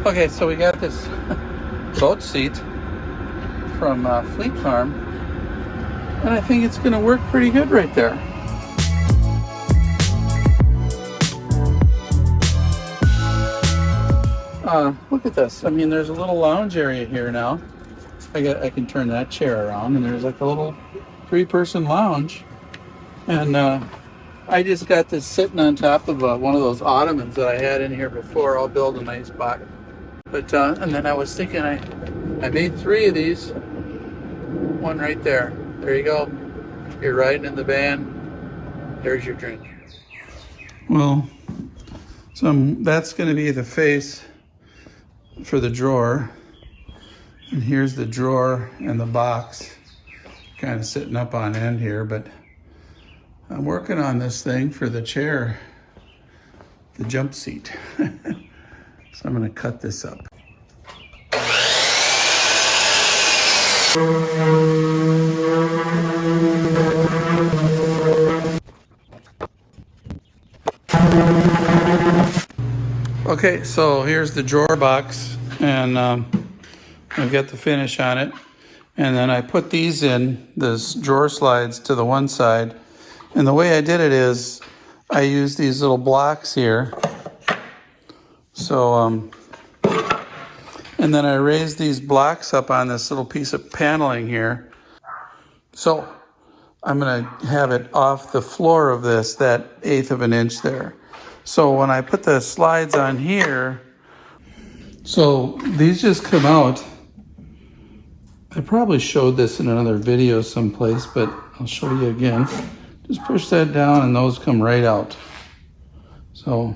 Okay, so we got this boat seat from Fleet Farm, and I think it's going to work pretty good right there. Look at this. I mean, there's a little lounge area here now. I can turn that chair around, and there's like a little 3-person lounge. And I just got this sitting on top of one of those ottomans that I had in here before. I'll build a nice box. But and then I was thinking I made 3 of these. One right there. There you go. You're riding in the van. There's your drink. Well, so that's going to be the face for the drawer. And here's the drawer and the box. Kind of sitting up on end here, but I'm working on this thing for the chair, the jump seat. So I'm going to cut this up. Okay, so here's the drawer box, and I've got the finish on it. And then I put these in, this drawer slides to the one side. And the way I did it is I used these little blocks here. So, and then I raised these blocks up on this little piece of paneling here. So I'm going to have it off the floor of this, that 1/8 of an inch there. So when I put the slides on here, so these just come out. I probably showed this in another video someplace, but I'll show you again. Just push that down and those come right out. So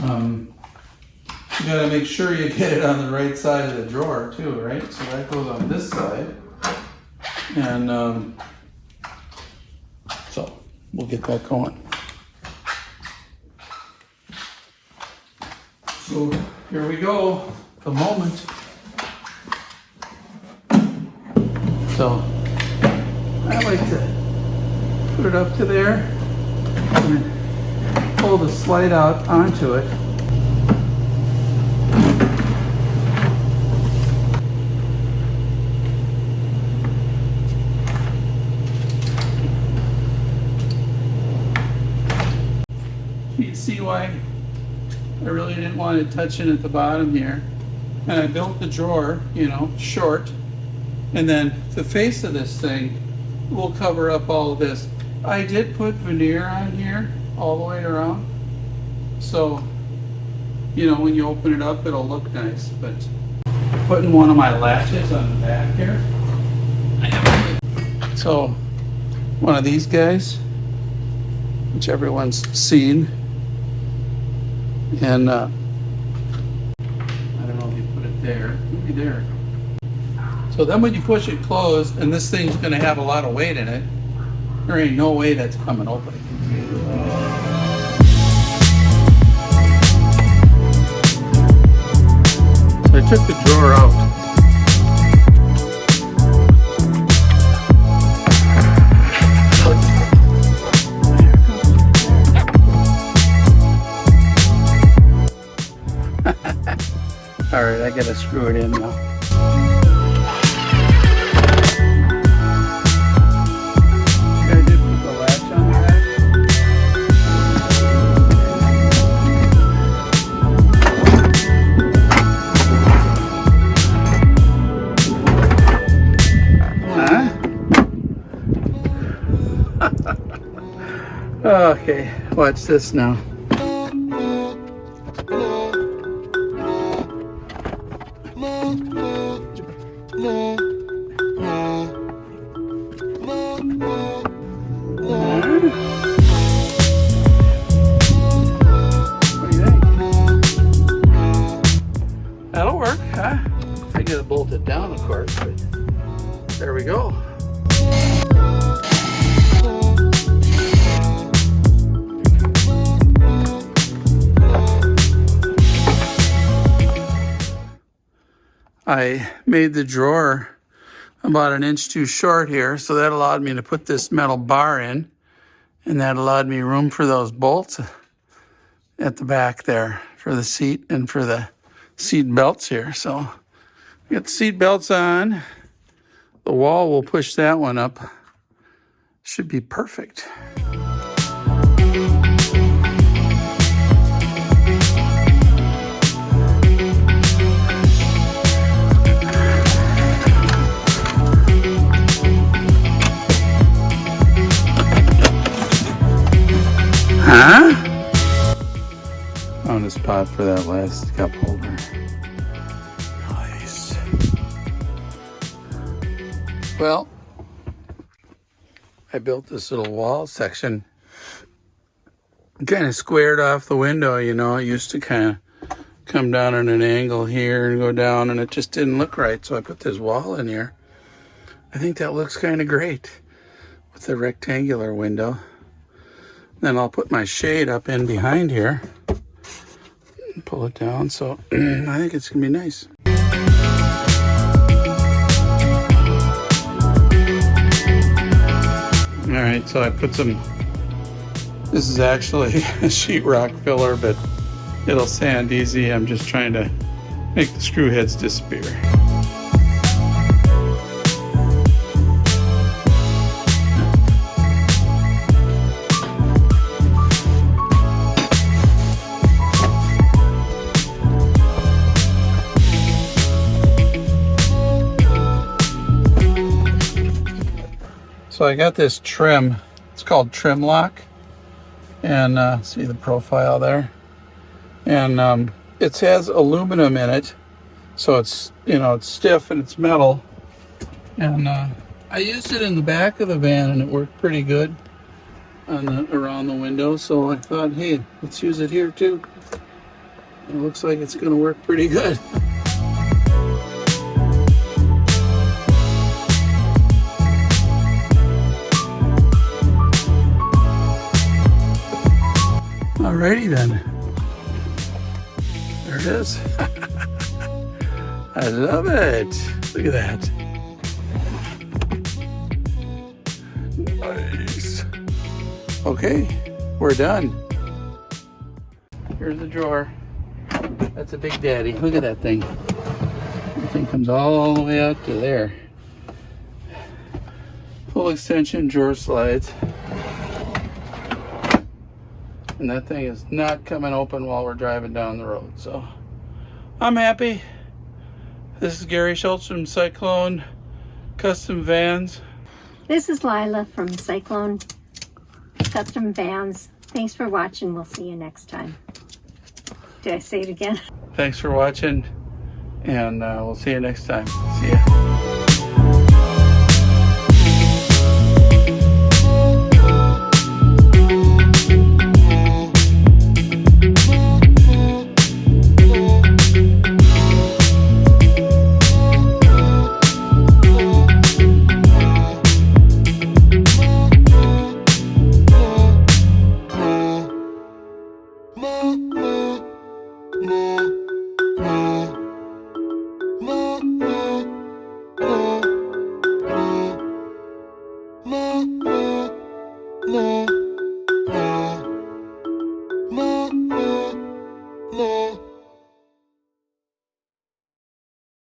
you gotta make sure you get it on the right side of the drawer too, right? So that goes on this side. And so we'll get that going. So here we go, the moment. So I like to put it up to there and then pull the slide out onto it. You see why I really didn't want it touching at the bottom here. And I built the drawer, you know, short. And then the face of this thing will cover up all of this. I did put veneer on here all the way around. So, you know, when you open it up, it'll look nice. But putting one of my latches on the back here. So, one of these guys, which everyone's seen. And I don't know if you put it there, maybe there. So then when you push it closed, and this thing's gonna have a lot of weight in it, there ain't no way that's coming open. So I took the drawer out. All right, I gotta screw it in now. I did put the latch on the back. Huh? Okay, watch this now. That'll work, huh? I gotta bolt it down, of course, but there we go. I made the drawer about 1 inch too short here, so that allowed me to put this metal bar in, and that allowed me room for those bolts at the back there for the seat and for the seat belts here. So we got the seat belts on. The wall will push that one up. Should be perfect. Huh? On the spot for that last cup holder. Nice. Well, I built this little wall section kind of squared off the window, you know. It used to kind of come down at an angle here and go down, and it just didn't look right. So I put this wall in here. I think that looks kind of great with the rectangular window. Then I'll put my shade up in behind here and pull it down. So I think it's gonna be nice. All right, so I put some, this is actually a sheetrock filler, but it'll sand easy. I'm just trying to make the screw heads disappear. So I got this trim, it's called Trim Lock, and see the profile there, and it has aluminum in it, so it's, you know, it's stiff and it's metal, and I used it in the back of the van and it worked pretty good on the, around the window, so I thought, hey, let's use it here too. It looks like it's going to work pretty good. Alrighty then. There it is. I love it. Look at that. Nice. Okay, we're done. Here's the drawer. That's a big daddy. Look at that thing. That thing comes all the way out to there. Full extension drawer slides. And that thing is not coming open while we're driving down the road. So I'm happy. This is Gary Schultz from Cyclone Custom Vans. This is Lila from Cyclone Custom Vans. Thanks for watching. We'll see you next time. Did I say it again? Thanks for watching, and we'll see you next time. See ya.